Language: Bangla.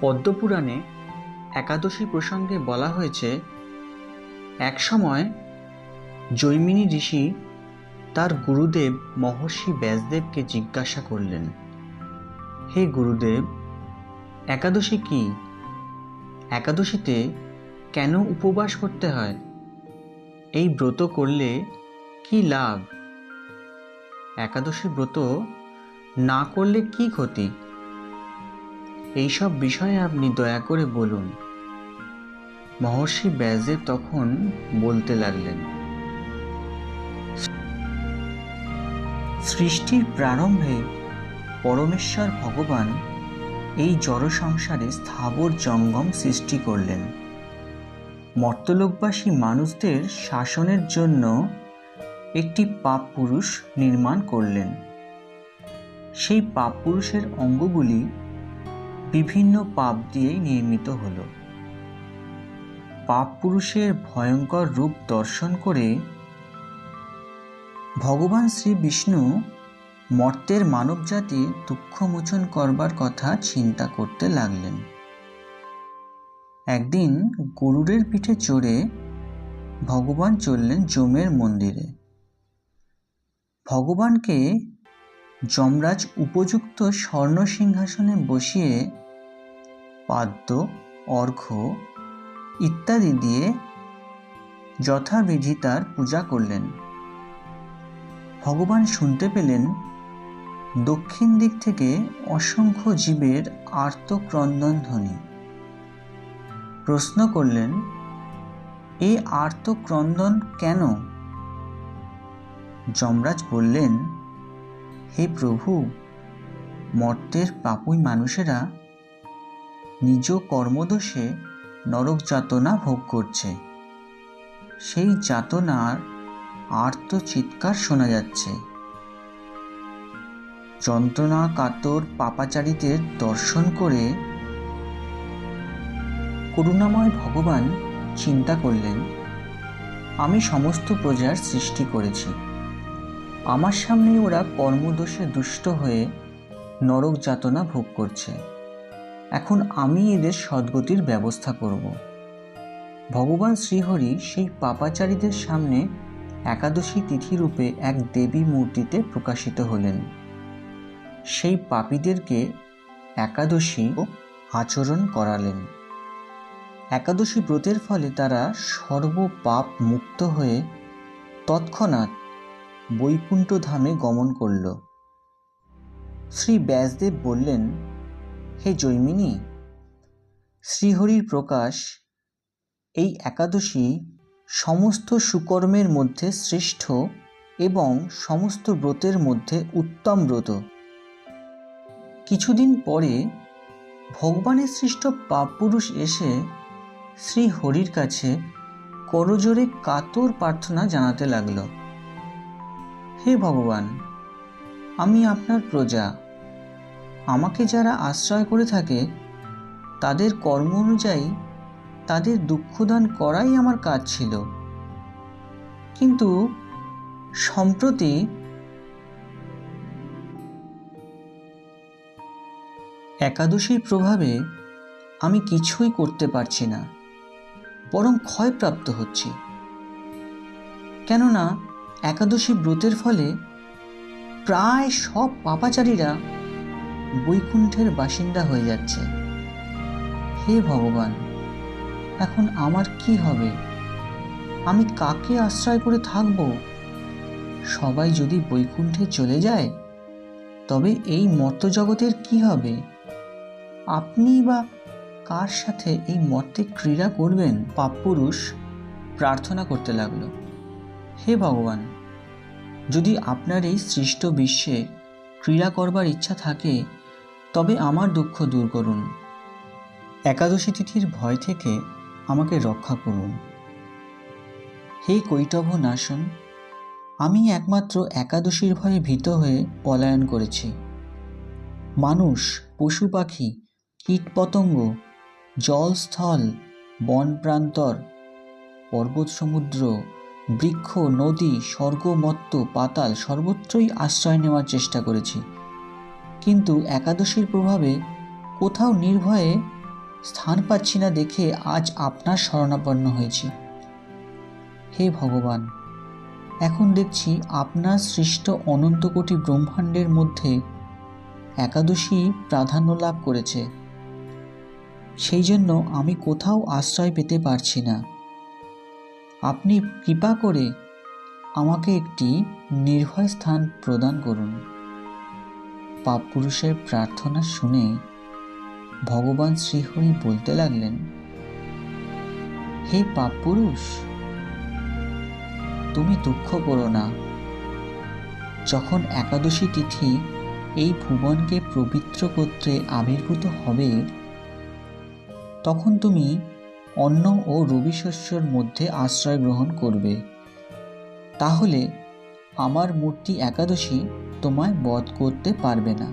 পদ্মপুরাণে একাদশী প্রসঙ্গে বলা হয়েছে, এক সময় জৈমিনী ঋষি তার গুরুদেব মহর্ষি ব্যাসদেবকে জিজ্ঞাসা করলেন, হে গুরুদেব, একাদশী কি? একাদশীতে কেন উপবাস করতে হয়? এই ব্রত করলে কি লাভ? একাদশী ব্রত না করলে কি ক্ষতি? এইসব বিষয়ে আপনি দয়া করে বলুন। মহর্ষি ব্যাসদেব তখন বলতে লাগলেন, সৃষ্টির প্রারম্ভে পরমেশ্বর ভগবান এই জড় সংসারে স্থাবর জঙ্গম সৃষ্টি করলেন। মর্তলোকবাসী মানুষদের শাসনের জন্য একটি পাপ পুরুষ নির্মাণ করলেন। সেই পাপ পুরুষের অঙ্গগুলি বিভিন্ন পাপ দিয়েই নির্মিত হল। পাপ পুরুষের ভয়ঙ্কর রূপ দর্শন করে ভগবান শ্রী বিষ্ণু মর্তের মানবজাতির দুঃখমোচন করবার কথা চিন্তা করতে লাগলেন। একদিন গরুড়ের পিঠে চড়ে ভগবান চললেন যমের মন্দিরে। ভগবানকে যমরাজ উপযুক্ত স্বর্ণ সিংহাসনে বসিয়ে পাদ্য, অর্ঘ্য ইত্যাদি দিয়ে যথাবিধি তার পূজা করলেন। ভগবান শুনতে পেলেন দক্ষিণ দিক থেকে অসংখ্য জীবের আর্তক্রন্দন ধ্বনি। প্রশ্ন করলেন, এই আর্তক্রন্দন কেন? যমরাজ বললেন, হে প্রভু, মর্তের পাপী মানুষেরা নিজ কর্মদোষে নরক যাতনা ভোগ করছে। সেই যাতনার আর্ত চিৎকার শোনা যাচ্ছে। যন্ত্রণা কাতর পাপাচারীদের দর্শন করে করুণাময় ভগবান চিন্তা করলেন, আমি সমস্ত প্রজার সৃষ্টি করেছি। আমার সামনে ওরা কর্মদোষে দুষ্ট হয়ে নরক যাতনা ভোগ করছে। এখন আমি এদের সদ্গতির ব্যবস্থা করব। ভগবান শ্রীহরি সেই পাপাচারীদের সামনে একাদশী তিথিরূপে এক দেবী মূর্তিতে প্রকাশিত হলেন। সেই পাপীদেরকে একাদশী আচরণ করালেন। একাদশী ব্রতের ফলে তারা সর্বপাপ মুক্ত হয়ে তৎক্ষণাৎ বৈকুণ্ঠ ধামে গমন করল। শ্রী ব্যাসদেব বললেন, হে জৈমিনী, শ্রীহরির প্রকাশ এই একাদশী সমস্ত সুকর্মের মধ্যে শ্রেষ্ঠ এবং সমস্ত ব্রতের মধ্যে উত্তম ব্রত। কিছুদিন পরে ভগবানের সৃষ্ট পাপপুরুষ এসে শ্রীহরির কাছে করজোড়ে কাতর প্রার্থনা জানাতে লাগল, হে ভগবান, আমি আপনার প্রজা। আমাকে যারা আশ্রয় করে থাকে তাদের কর্ম অনুযায়ী তাদের দুঃখদান করাই আমার কাজ ছিল। কিন্তু সম্প্রতি একাদশীর প্রভাবে আমি কিছুই করতে পারছি না, বরং ক্ষয়প্রাপ্ত হচ্ছি। কেননা একাদশী ব্রতের ফলে প্রায় সব পাপাচারীরা বৈকুণ্ঠের বাসিন্দা হয়ে যাচ্ছে। হে ভগবান, এখন আমার কি হবে? আমি কাকে আশ্রয় করে থাকব? সবাই যদি বৈকুণ্ঠে চলে যায় তবে এই মর্তজগতের কি হবে? আপনি বা কার সাথে এই মর্তে ক্রীড়া করবেন? পাপপুরুষ প্রার্থনা করতে লাগলো, হে ভগবান, যদি আপনার এই সৃষ্ট বিশ্বে ক্রীড়া করবার ইচ্ছা থাকে তবে আমার দুঃখ দূর করুন। একাদশী তিথির ভয় থেকে আমাকে রক্ষা করুন। হে কৈটভ নাশন, আমি একমাত্র একাদশীর ভয়ে ভীত হয়ে পলায়ন করেছি। মানুষ, পশু পাখি, কীটপতঙ্গ, জলস্থল, বন প্রান্তর, পর্বত সমুদ্র, বৃক্ষ, নদী, স্বর্গ, মর্ত্য, পাতাল সর্বত্রই আশ্রয় নেওয়ার চেষ্টা করেছি, কিন্তু একাদশীর প্রভাবে কোথাও নির্ভয়ে স্থান পাচ্ছি না দেখে আজ আপনার শরণাপন্ন হয়েছি। হে ভগবান, এখন দেখছি আপনার সৃষ্ট অনন্ত কোটি ব্রহ্মাণ্ডের মধ্যে একাদশী প্রাধান্য লাভ করেছে। সেই জন্য আমি কোথাও আশ্রয় পেতে পারছি না। আপনি কৃপা করে আমাকে একটি নির্ভয় স্থান প্রদান করুন। পাপপুরুষের প্রার্থনা শুনে ভগবান শ্রীহরি বলতে লাগলেন, হে পাপপুরুষ, তুমি দুঃখ করো না। যখন একাদশী তিথি এই ভুবনকে পবিত্র করতে আবির্ভূত হবে, তখন তুমি অন্ন ও রবি শস্যের মধ্যে আশ্রয় গ্রহণ করবে। তাহলে আমার মূর্তি একাদশী তোমায় বধ করতে পারবে না।